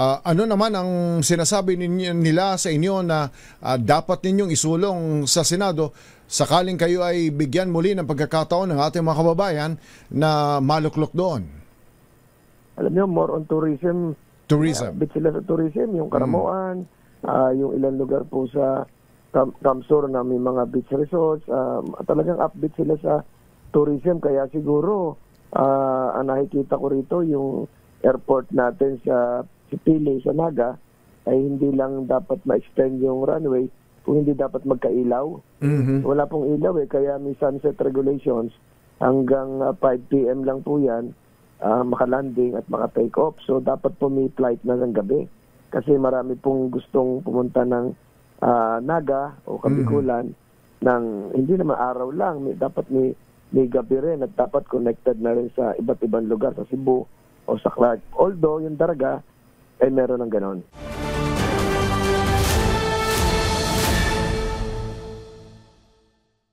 Ano naman ang sinasabi nila sa inyo na dapat ninyong isulong sa Senado sakaling kayo ay bigyan muli ng pagkakataon ng ating mga kababayan na maluklok doon? Alam niyo, more on tourism. Tourism. Bit sila sa tourism, yung Karamuan, yung ilang lugar po sa Kamsur na may mga beach resorts. Talagang upbeat sila sa tourism. Kaya siguro, ang nakikita ko rito, yung airport natin sa Pili, sa Naga, ay hindi lang dapat ma-extend yung runway, kung hindi dapat magkailaw. Wala pong ilaw kaya may sunset regulations. Hanggang 5 p.m. lang po yan, makalanding at maka-take off. So dapat po may flight na ng gabi. Kasi marami pong gustong pumunta ng Naga o Kabikulan ng hindi naman araw lang. Dapat may gabi rin at dapat connected na rin sa iba't ibang lugar sa Cebu o sa Clark. Although yung Daraga ay meron ng ganon.